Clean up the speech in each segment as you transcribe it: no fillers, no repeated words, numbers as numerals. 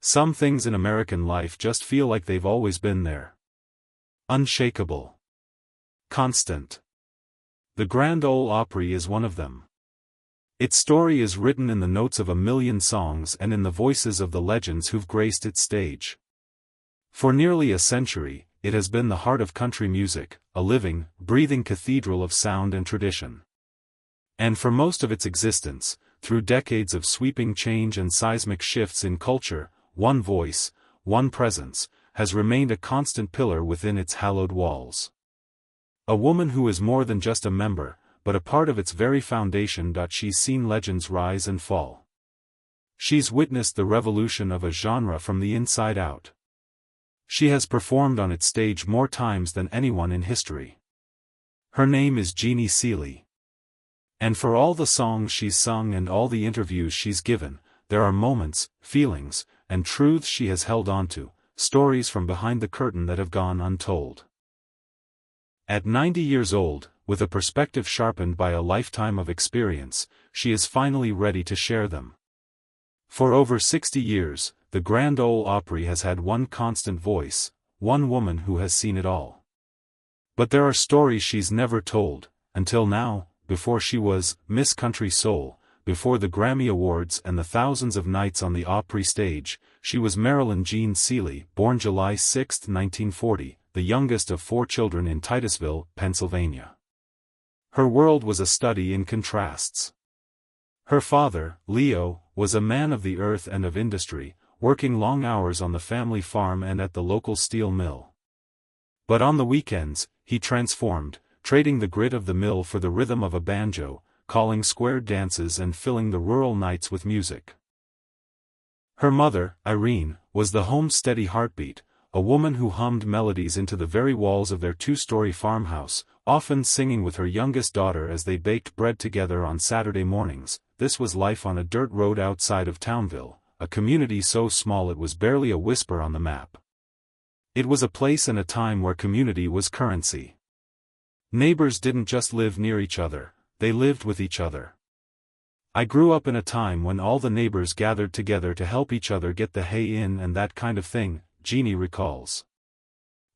Some things in American life just feel like they've always been there. Unshakable. Constant. The Grand Ole Opry is one of them. Its story is written in the notes of a million songs and in the voices of the legends who've graced its stage. For nearly a century, it has been the heart of country music, a living, breathing cathedral of sound and tradition. And for most of its existence, through decades of sweeping change and seismic shifts in culture, one voice, one presence, has remained a constant pillar within its hallowed walls. A woman who is more than just a member, but a part of its very foundation. She's seen legends rise and fall. She's witnessed the revolution of a genre from the inside out. She has performed on its stage more times than anyone in history. Her name is Jeannie Seely. And for all the songs she's sung and all the interviews she's given, there are moments, feelings, and truths she has held onto, stories from behind the curtain that have gone untold. At 90 years old, with a perspective sharpened by a lifetime of experience, she is finally ready to share them. For over 60 years, the Grand Ole Opry has had one constant voice, one woman who has seen it all. But there are stories she's never told, until now, before she was Miss Country Soul, before the Grammy Awards and the thousands of nights on the Opry stage. She was Marilyn Jean Seely, born July 6, 1940, the youngest of 4 children in Titusville, Pennsylvania. Her world was a study in contrasts. Her father, Leo, was a man of the earth and of industry, working long hours on the family farm and at the local steel mill. But on the weekends, he transformed, trading the grit of the mill for the rhythm of a banjo, calling square dances and filling the rural nights with music. Her mother, Irene, was the home's steady heartbeat, a woman who hummed melodies into the very walls of their 2-story farmhouse, often singing with her youngest daughter as they baked bread together on Saturday mornings. This was life on a dirt road outside of Townville, a community so small it was barely a whisper on the map. It was a place and a time where community was currency. Neighbors didn't just live near each other, they lived with each other. I grew up in a time when all the neighbors gathered together to help each other get the hay in and that kind of thing, Jeannie recalls.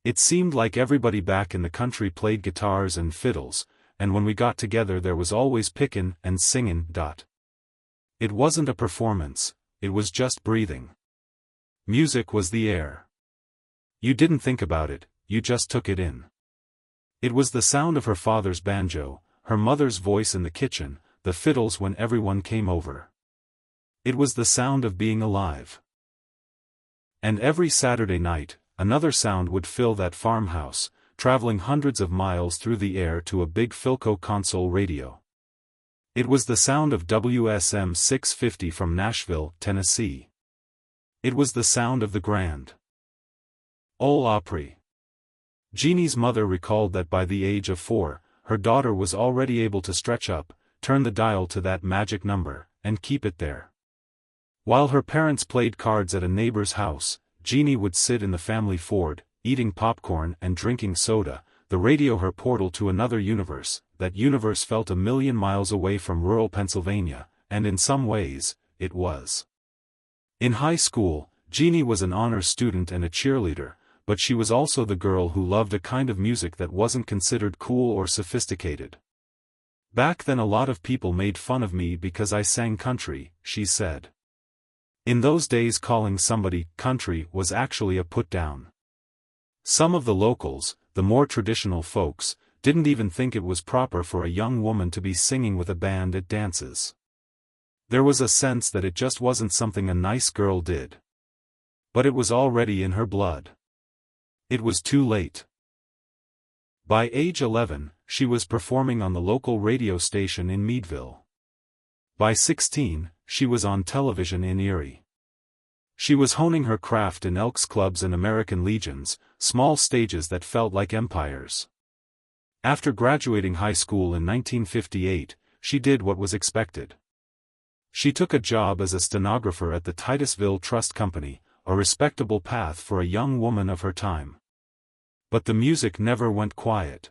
It seemed like everybody back in the country played guitars and fiddles, and when we got together there was always pickin' and singin'. It wasn't a performance, it was just breathing. Music was the air. You didn't think about it, you just took it in. It was the sound of her father's banjo, her mother's voice in the kitchen, the fiddles when everyone came over. It was the sound of being alive. And every Saturday night, another sound would fill that farmhouse, traveling hundreds of miles through the air to a big Philco console radio. It was the sound of WSM 650 from Nashville, Tennessee. It was the sound of the Grand Ole Opry. Jeannie's mother recalled that by the age of 4, her daughter was already able to stretch up, turn the dial to that magic number, and keep it there. While her parents played cards at a neighbor's house, Jeannie would sit in the family Ford, eating popcorn and drinking soda, the radio her portal to another universe. That universe felt a million miles away from rural Pennsylvania, and in some ways, it was. In high school, Jeannie was an honors student and a cheerleader, but she was also the girl who loved a kind of music that wasn't considered cool or sophisticated. Back then a lot of people made fun of me because I sang country, she said. In those days calling somebody country was actually a put-down. Some of the locals, the more traditional folks, didn't even think it was proper for a young woman to be singing with a band at dances. There was a sense that it just wasn't something a nice girl did. But it was already in her blood. It was too late. By age 11, she was performing on the local radio station in Meadville. By 16, she was on television in Erie. She was honing her craft in Elks Clubs and American Legions, small stages that felt like empires. After graduating high school in 1958, she did what was expected. She took a job as a stenographer at the Titusville Trust Company, a respectable path for a young woman of her time. But the music never went quiet.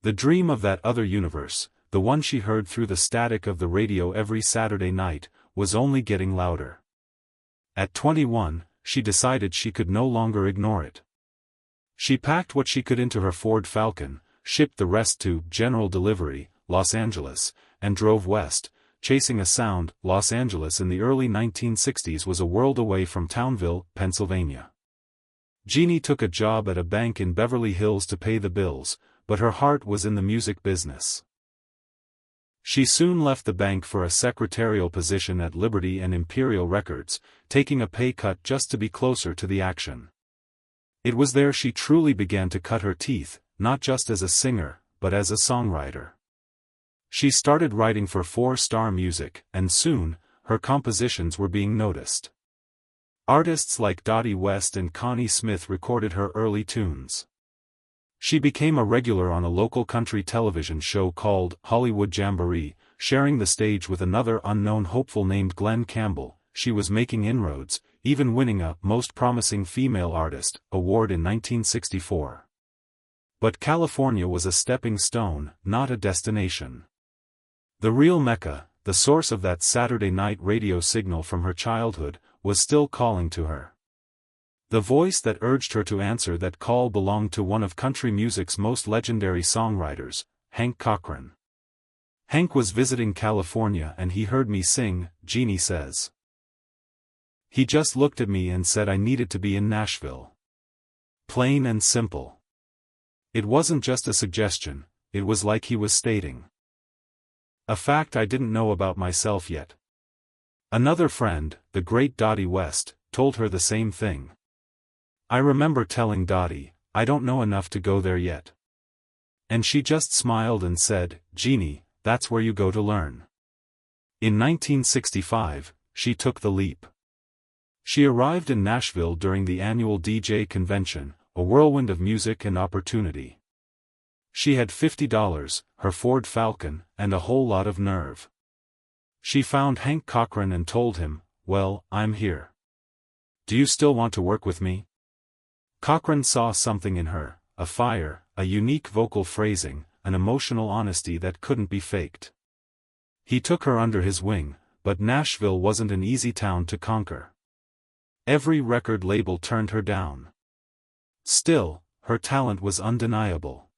The dream of that other universe, the one she heard through the static of the radio every Saturday night, was only getting louder. At 21, she decided she could no longer ignore it. She packed what she could into her Ford Falcon, shipped the rest to General Delivery, Los Angeles, and drove west, chasing a sound. Los Angeles in the early 1960s was a world away from Townville, Pennsylvania. Jeannie took a job at a bank in Beverly Hills to pay the bills, but her heart was in the music business. She soon left the bank for a secretarial position at Liberty and Imperial Records, taking a pay cut just to be closer to the action. It was there she truly began to cut her teeth, not just as a singer, but as a songwriter. She started writing for 4-Star Music, and soon, her compositions were being noticed. Artists like Dottie West and Connie Smith recorded her early tunes. She became a regular on a local country television show called Hollywood Jamboree, sharing the stage with another unknown hopeful named Glenn Campbell. She was making inroads, even winning a Most Promising Female Artist award in 1964. But California was a stepping stone, not a destination. The real Mecca, the source of that Saturday night radio signal from her childhood, was still calling to her. The voice that urged her to answer that call belonged to one of country music's most legendary songwriters, Hank Cochran. Hank was visiting California and he heard me sing, Jeannie says. He just looked at me and said I needed to be in Nashville. Plain and simple. It wasn't just a suggestion, it was like he was stating a fact I didn't know about myself yet. Another friend, the great Dottie West, told her the same thing. I remember telling Dottie, I don't know enough to go there yet. And she just smiled and said, Jeannie, that's where you go to learn. In 1965, she took the leap. She arrived in Nashville during the annual DJ convention, a whirlwind of music and opportunity. She had $50, her Ford Falcon, and a whole lot of nerve. She found Hank Cochran and told him, well, I'm here. Do you still want to work with me? Cochran saw something in her, a fire, a unique vocal phrasing, an emotional honesty that couldn't be faked. He took her under his wing, but Nashville wasn't an easy town to conquer. Every record label turned her down. Still, her talent was undeniable.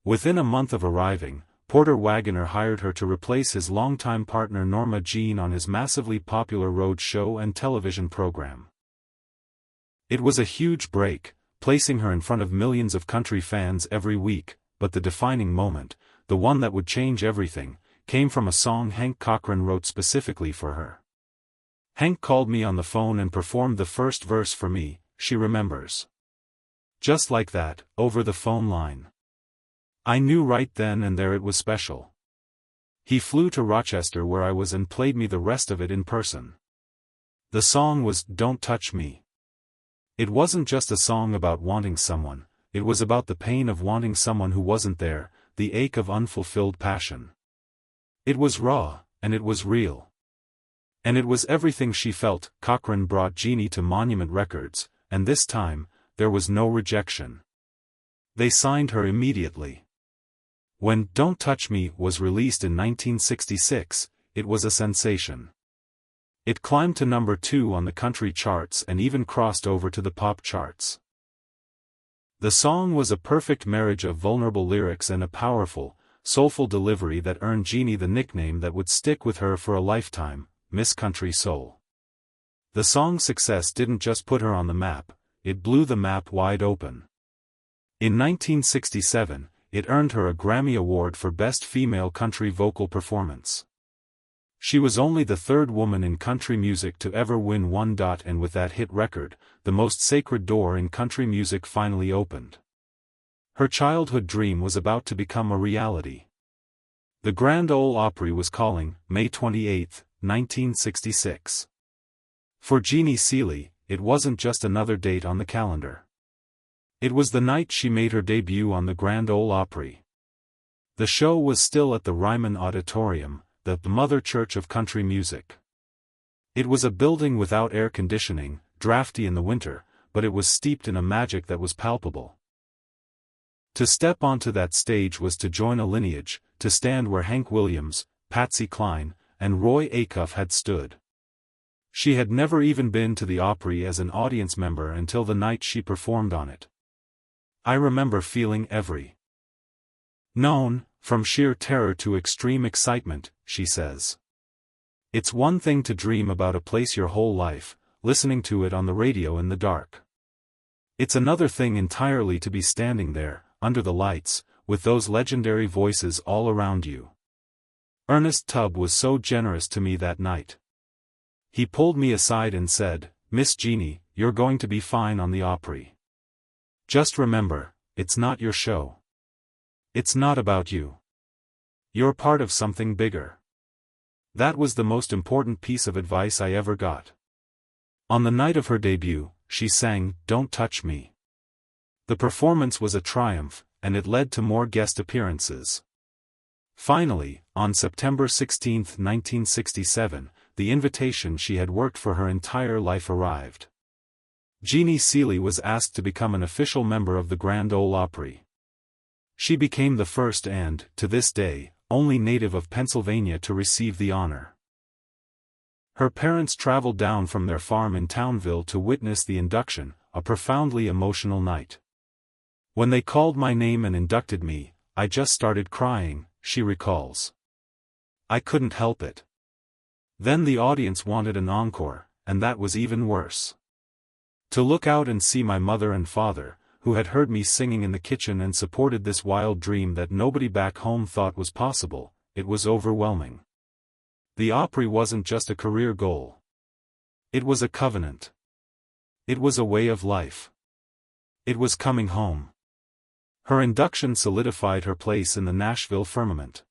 Within a month of arriving, Porter Wagoner hired her to replace his longtime partner Norma Jean on his massively popular road show and television program. It was a huge break, placing her in front of millions of country fans every week, but the defining moment, the one that would change everything, came from a song Hank Cochran wrote specifically for her. Hank called me on the phone and performed the first verse for me, she remembers. Just like that, over the phone line. I knew right then and there it was special. He flew to Rochester where I was and played me the rest of it in person. The song was Don't Touch Me. It wasn't just a song about wanting someone, it was about the pain of wanting someone who wasn't there, the ache of unfulfilled passion. It was raw, and it was real. And it was everything she felt. Cochran brought Jeannie to Monument Records, and this time, there was no rejection. They signed her immediately. When Don't Touch Me was released in 1966, it was a sensation. It climbed to number 2 on the country charts and even crossed over to the pop charts. The song was a perfect marriage of vulnerable lyrics and a powerful, soulful delivery that earned Jeannie the nickname that would stick with her for a lifetime, Miss Country Soul. The song's success didn't just put her on the map, it blew the map wide open. In 1967, it earned her a Grammy Award for Best Female Country Vocal Performance. She was only the third woman in country music to ever win one. And with that hit record, the most sacred door in country music finally opened. Her childhood dream was about to become a reality. The Grand Ole Opry was calling, May 28, 1966. For Jeannie Seely, it wasn't just another date on the calendar. It was the night she made her debut on the Grand Ole Opry. The show was still at the Ryman Auditorium, the mother church of country music. It was a building without air conditioning, drafty in the winter, but it was steeped in a magic that was palpable. To step onto that stage was to join a lineage, to stand where Hank Williams, Patsy Cline, and Roy Acuff had stood. She had never even been to the Opry as an audience member until the night she performed on it. I remember feeling every known, from sheer terror to extreme excitement, she says. It's one thing to dream about a place your whole life, listening to it on the radio in the dark. It's another thing entirely to be standing there, under the lights, with those legendary voices all around you. Ernest Tubb was so generous to me that night. He pulled me aside and said, "Miss Jeannie, you're going to be fine on the Opry. Just remember, it's not your show. It's not about you. You're part of something bigger." That was the most important piece of advice I ever got. On the night of her debut, she sang "Don't Touch Me." The performance was a triumph, and it led to more guest appearances. Finally, on September 16, 1967, the invitation she had worked for her entire life arrived. Jeannie Seely was asked to become an official member of the Grand Ole Opry. She became the first and, to this day, only native of Pennsylvania to receive the honor. Her parents traveled down from their farm in Townville to witness the induction, a profoundly emotional night. "When they called my name and inducted me, I just started crying," she recalls. "I couldn't help it. Then the audience wanted an encore, and that was even worse. To look out and see my mother and father, who had heard me singing in the kitchen and supported this wild dream that nobody back home thought was possible, it was overwhelming. The Opry wasn't just a career goal. It was a covenant. It was a way of life. It was coming home." Her induction solidified her place in the Nashville firmament.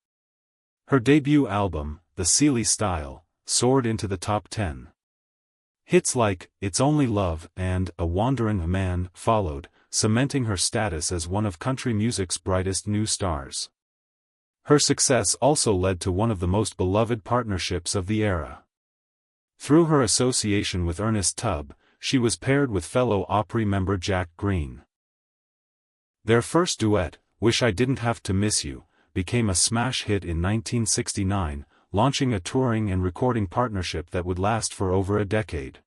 Her debut album, The Seely Style, soared into the top 10. Hits like "It's Only Love" and "A Wanderin' Man" followed, cementing her status as one of country music's brightest new stars. Her success also led to one of the most beloved partnerships of the era. Through her association with Ernest Tubb, she was paired with fellow Opry member Jack Green. Their first duet, "Wish I Didn't Have to Miss You," became a smash hit in 1969, launching a touring and recording partnership that would last for over a decade.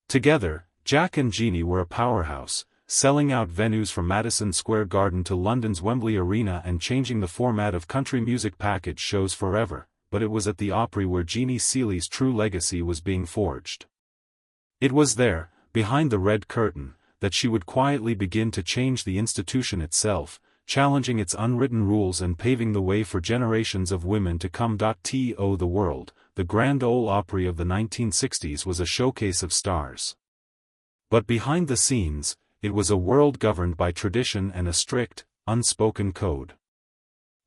Together, Jack and Jeannie were a powerhouse, selling out venues from Madison Square Garden to London's Wembley Arena and changing the format of country music package shows forever, but it was at the Opry where Jeannie Seely's true legacy was being forged. It was there, behind the red curtain, that she would quietly begin to change the institution itself, challenging its unwritten rules and paving the way for generations of women to come. The world, the Grand Ole Opry of the 1960s was a showcase of stars. But behind the scenes, it was a world governed by tradition and a strict, unspoken code.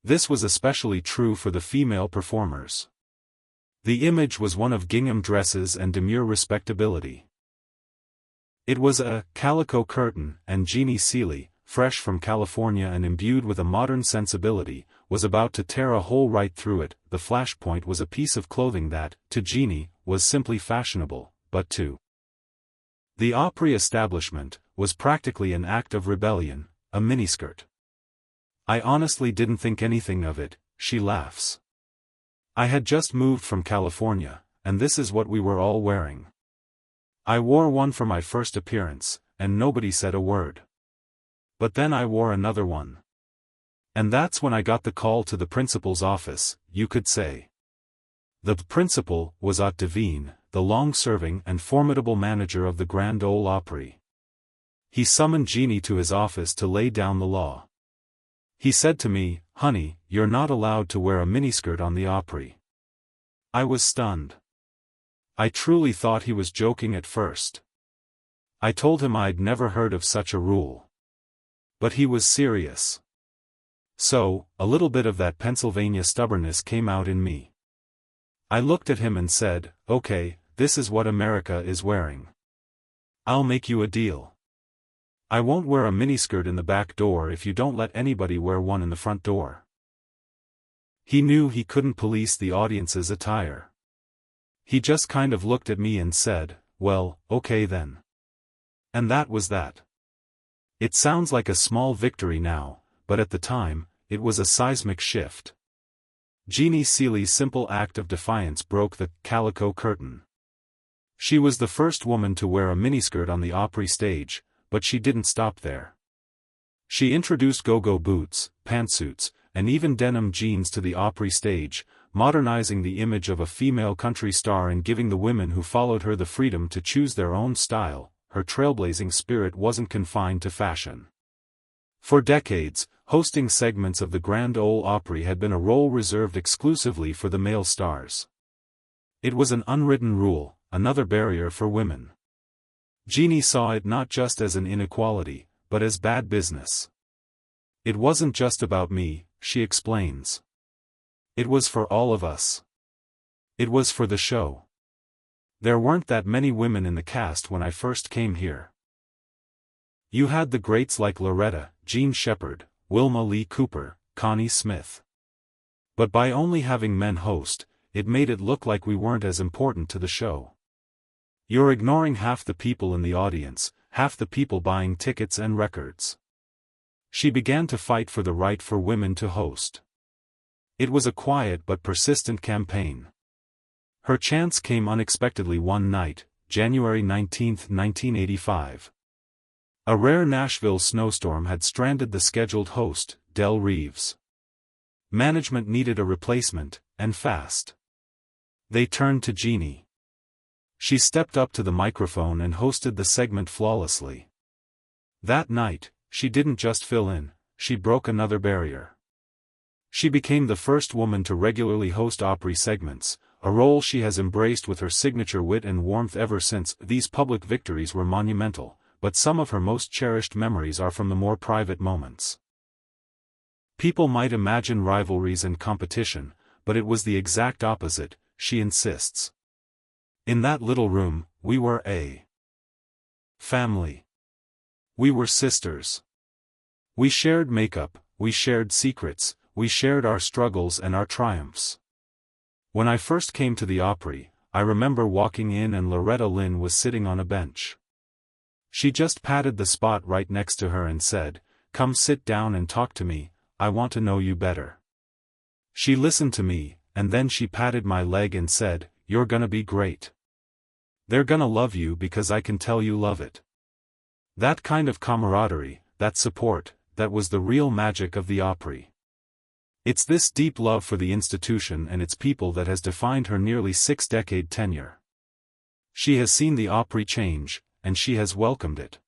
This was especially true for the female performers. The image was one of gingham dresses and demure respectability. It was a calico curtain, and Jeannie Seely, fresh from California and imbued with a modern sensibility, was about to tear a hole right through it. The flashpoint was a piece of clothing that, to Jeannie, was simply fashionable, but to the Opry establishment, was practically an act of rebellion, a miniskirt. "I honestly didn't think anything of it," she laughs. "I had just moved from California, and this is what we were all wearing. I wore one for my first appearance, and nobody said a word. But then I wore another one. And that's when I got the call to the principal's office, you could say." The principal was Ott Devine, the long-serving and formidable manager of the Grand Ole Opry. He summoned Jeannie to his office to lay down the law. He said to me, "Honey, you're not allowed to wear a miniskirt on the Opry." I was stunned. I truly thought he was joking at first. I told him I'd never heard of such a rule. But he was serious. So, a little bit of that Pennsylvania stubbornness came out in me. I looked at him and said, "Okay, this is what America is wearing. I'll make you a deal. I won't wear a miniskirt in the back door if you don't let anybody wear one in the front door." He knew he couldn't police the audience's attire. He just kind of looked at me and said, "Well, okay then." And that was that. It sounds like a small victory now, but at the time, it was a seismic shift. Jeannie Seely's simple act of defiance broke the calico curtain. She was the first woman to wear a miniskirt on the Opry stage, but she didn't stop there. She introduced go-go boots, pantsuits, and even denim jeans to the Opry stage, modernizing the image of a female country star and giving the women who followed her the freedom to choose their own style. Her trailblazing spirit wasn't confined to fashion. For decades, hosting segments of the Grand Ole Opry had been a role reserved exclusively for the male stars. It was an unwritten rule, another barrier for women. Jeannie saw it not just as an inequality, but as bad business. It wasn't just about me, she explains. It was for all of us. It was for the show. There weren't that many women in the cast when I first came here. You had the greats like Loretta, Jean Shepherd, Wilma Lee Cooper, Connie Smith. But by only having men host, it made it look like we weren't as important to the show. You're ignoring half the people in the audience, half the people buying tickets and records. She began to fight for the right for women to host. It was a quiet but persistent campaign. Her chance came unexpectedly one night, January 19, 1985. A rare Nashville snowstorm had stranded the scheduled host, Del Reeves. Management needed a replacement, and fast. They turned to Jeannie. She stepped up to the microphone and hosted the segment flawlessly. That night, she didn't just fill in, she broke another barrier. She became the first woman to regularly host Opry segments, a role she has embraced with her signature wit and warmth ever since. These public victories were monumental, but some of her most cherished memories are from the more private moments. People might imagine rivalries and competition, but it was the exact opposite, she insists. In that little room, we were a family. We were sisters. We shared makeup, we shared secrets, we shared our struggles and our triumphs. When I first came to the Opry, I remember walking in and Loretta Lynn was sitting on a bench. She just patted the spot right next to her and said, "Come sit down and talk to me, I want to know you better." She listened to me, and then she patted my leg and said, "You're gonna be great. They're gonna love you because I can tell you love it." That kind of camaraderie, that support, that was the real magic of the Opry. It's this deep love for the institution and its people that has defined her nearly 6-decade tenure. She has seen the Opry change, and she has welcomed it.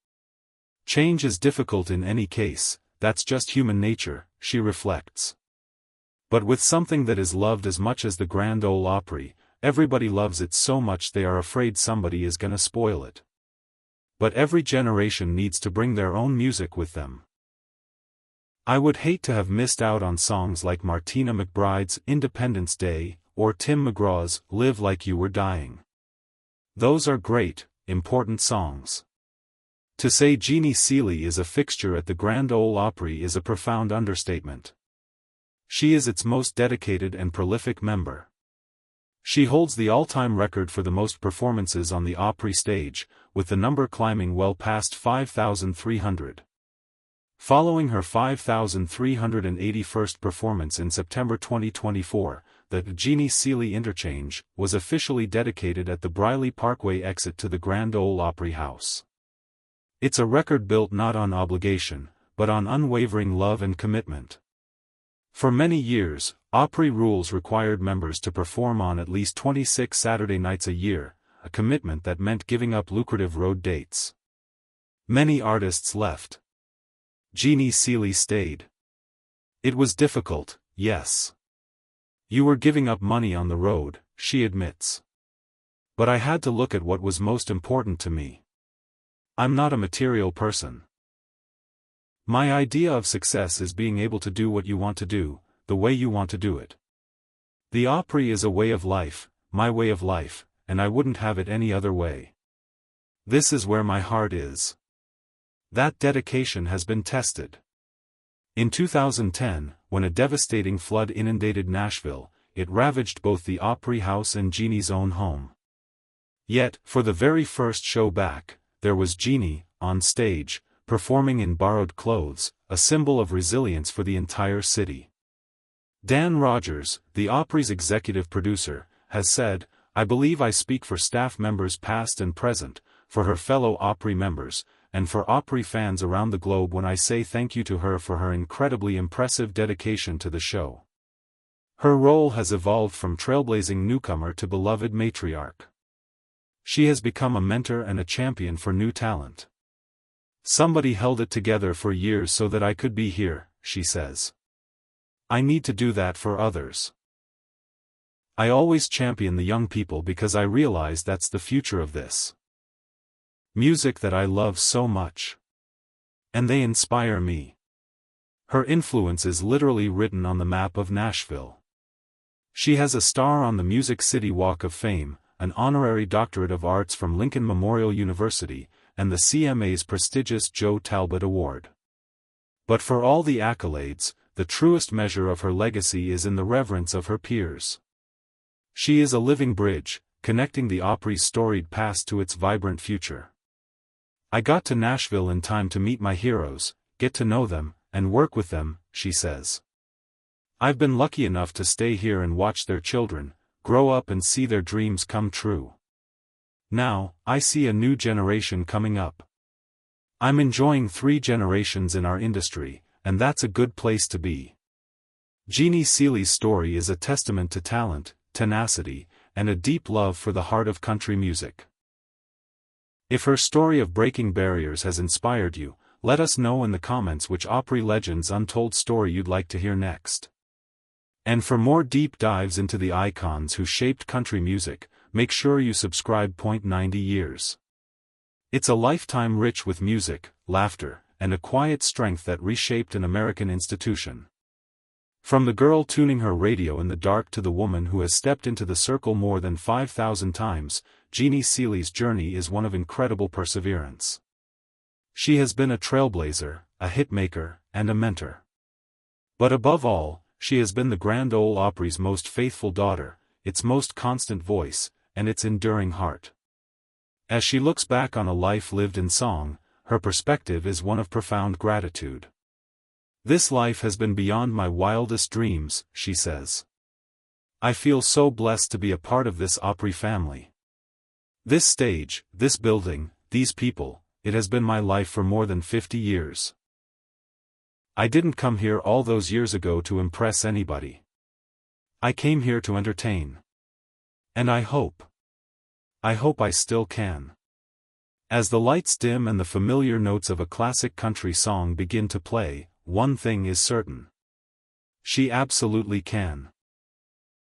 Change is difficult in any case, that's just human nature, she reflects. But with something that is loved as much as the Grand Ole Opry, everybody loves it so much they are afraid somebody is gonna spoil it. But every generation needs to bring their own music with them. I would hate to have missed out on songs like Martina McBride's Independence Day, or Tim McGraw's Live Like You Were Dying. Those are great, important songs. To say Jeannie Seely is a fixture at the Grand Ole Opry is a profound understatement. She is its most dedicated and prolific member. She holds the all-time record for the most performances on the Opry stage, with the number climbing well past 5,300. Following her 5,381st performance in September 2024, the Jeannie Seely Interchange was officially dedicated at the Briley Parkway exit to the Grand Ole Opry House. It's a record built not on obligation, but on unwavering love and commitment. For many years, Opry rules required members to perform on at least 26 Saturday nights a year, a commitment that meant giving up lucrative road dates. Many artists left. Jeannie Seely stayed. It was difficult, yes. You were giving up money on the road, she admits. But I had to look at what was most important to me. I'm not a material person. My idea of success is being able to do what you want to do, the way you want to do it. The Opry is a way of life, my way of life, and I wouldn't have it any other way. This is where my heart is. That dedication has been tested. In 2010, when a devastating flood inundated Nashville, it ravaged both the Opry house and Jeannie's own home. Yet, for the very first show back, there was Jeannie, on stage, performing in borrowed clothes, a symbol of resilience for the entire city. Dan Rogers, the Opry's executive producer, has said, I believe I speak for staff members past and present, for her fellow Opry members, and for Opry fans around the globe when I say thank you to her for her incredibly impressive dedication to the show. Her role has evolved from trailblazing newcomer to beloved matriarch. She has become a mentor and a champion for new talent. Somebody held it together for years so that I could be here, she says. I need to do that for others. I always champion the young people because I realize that's the future of this music that I love so much. And they inspire me. Her influence is literally written on the map of Nashville. She has a star on the Music City Walk of Fame, an honorary doctorate of arts from Lincoln Memorial University, and the CMA's prestigious Joe Talbot Award. But for all the accolades, the truest measure of her legacy is in the reverence of her peers. She is a living bridge, connecting the Opry's storied past to its vibrant future. I got to Nashville in time to meet my heroes, get to know them, and work with them, she says. I've been lucky enough to stay here and watch their children grow up and see their dreams come true. Now, I see a new generation coming up. I'm enjoying 3 generations in our industry, and that's a good place to be. Jeannie Seeley's story is a testament to talent, tenacity, and a deep love for the heart of country music. If her story of breaking barriers has inspired you, let us know in the comments which Opry legend's untold story you'd like to hear next. And for more deep dives into the icons who shaped country music, make sure you subscribe. 90 years. It's a lifetime rich with music, laughter, and a quiet strength that reshaped an American institution. From the girl tuning her radio in the dark to the woman who has stepped into the circle more than 5,000 times, Jeannie Seeley's journey is one of incredible perseverance. She has been a trailblazer, a hitmaker, and a mentor. But above all, she has been the Grand Ole Opry's most faithful daughter, its most constant voice, and its enduring heart. As she looks back on a life lived in song, her perspective is one of profound gratitude. This life has been beyond my wildest dreams, she says. I feel so blessed to be a part of this Opry family. This stage, this building, these people, it has been my life for more than 50 years. I didn't come here all those years ago to impress anybody. I came here to entertain. And I hope I still can. As the lights dim and the familiar notes of a classic country song begin to play, one thing is certain. She absolutely can.